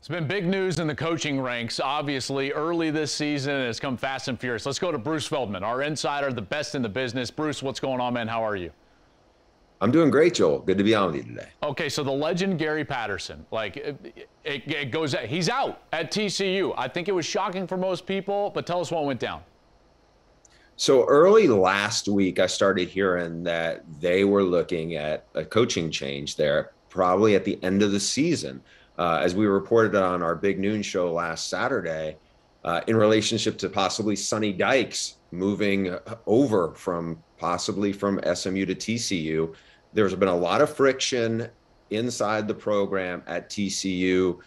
It's been big news in the coaching ranks, obviously, early this season, and it's come fast and furious. Let's go to Bruce Feldman, our insider, the best in the business. Bruce, what's going on, man? How are you? I'm doing great, Joel. Good to be on with you today. Okay, so the legend Gary Patterson, it goes, he's out at TCU. I think it was shocking for most people, but tell us what went down. So early last week, I started hearing that they were looking at a coaching change there, probably at the end of the season. As we reported on our Big Noon show last Saturday, in relationship to possibly Sonny Dykes moving over possibly from SMU to TCU. There's been a lot of friction inside the program at TCU,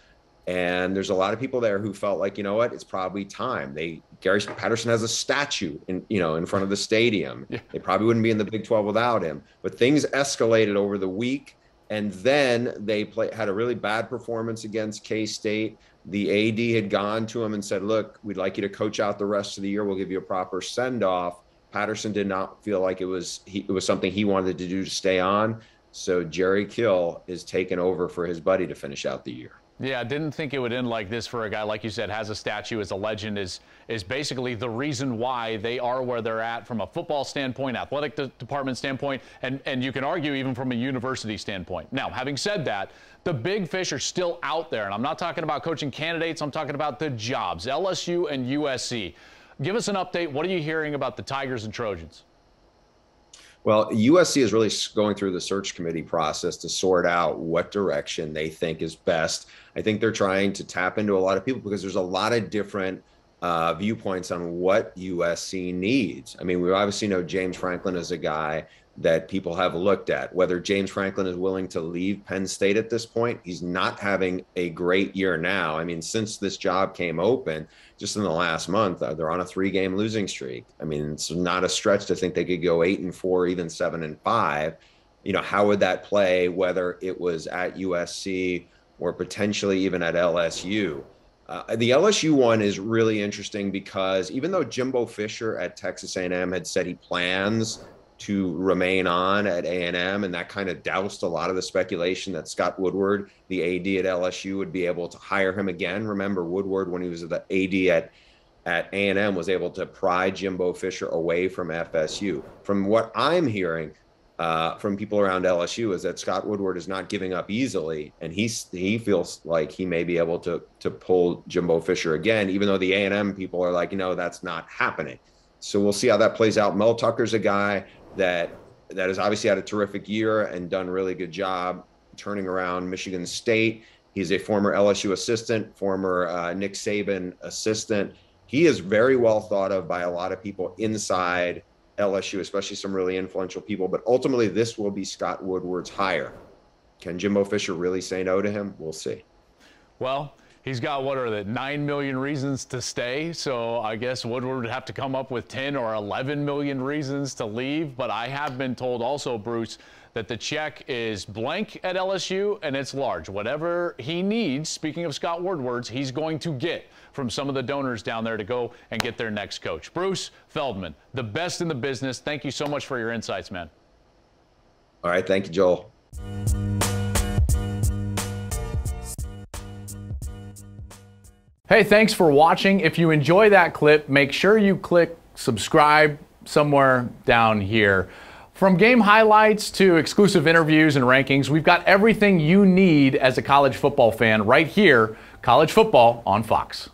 and there's a lot of people there who felt like, you know what, it's probably time. Gary Patterson has a statue in front of the stadium. Yeah. They probably wouldn't be in the Big 12 without him. But things escalated over the week. And then they had a really bad performance against K-State. The AD had gone to him and said, look, we'd like you to coach out the rest of the year. We'll give you a proper send-off. Patterson did not feel like it was something he wanted to do to stay on. So Jerry Kill is taking over for his buddy to finish out the year. Yeah, I didn't think it would end like this for a guy, like you said, has a statue, is a legend, is basically the reason why they are where they're at from a football standpoint, athletic department standpoint, and you can argue even from a university standpoint. Now, having said that, the big fish are still out there, and I'm not talking about coaching candidates, I'm talking about the jobs, LSU and USC. Give us an update. What are you hearing about the Tigers and Trojans? Well, USC is really going through the search committee process to sort out what direction they think is best. I think they're trying to tap into a lot of people because there's a lot of different viewpoints on what USC needs. I mean, we obviously know James Franklin is a guy that people have looked at. Whether James Franklin is willing to leave Penn State at this point, he's not having a great year now. I mean, since this job came open, just in the last month, they're on a 3-game losing streak. I mean, it's not a stretch to think they could go 8-4, even 7-5. You know, how would that play, whether it was at USC or potentially even at LSU? The LSU one is really interesting because even though Jimbo Fisher at Texas A&M had said he plans to remain on at A&M, and that kind of doused a lot of the speculation that Scott Woodward, the AD at LSU, would be able to hire him again. Remember, Woodward, when he was the AD at A&M, was able to pry Jimbo Fisher away from FSU. From what I'm hearing from people around LSU is that Scott Woodward is not giving up easily, and he feels like he may be able to pull Jimbo Fisher again, even though the A&M people are like, that's not happening. So we'll see how that plays out. Mel Tucker's a guy that has obviously had a terrific year and done a really good job turning around Michigan State. He's a former LSU assistant, former Nick Saban assistant. He is very well thought of by a lot of people inside LSU, especially some really influential people. But ultimately, this will be Scott Woodward's hire. Can Jimbo Fisher really say no to him? We'll see. Well, he's got, 9 million reasons to stay, so I guess Woodward would have to come up with 10 or 11 million reasons to leave. But I have been told also, Bruce, that the check is blank at LSU and it's large. Whatever he needs, speaking of Scott Woodward's, he's going to get from some of the donors down there to go and get their next coach. Bruce Feldman, the best in the business. Thank you so much for your insights, man. All right, thank you, Joel. Hey, thanks for watching. If you enjoy that clip, make sure you click subscribe somewhere down here. From game highlights to exclusive interviews and rankings, we've got everything you need as a college football fan right here, College Football on Fox.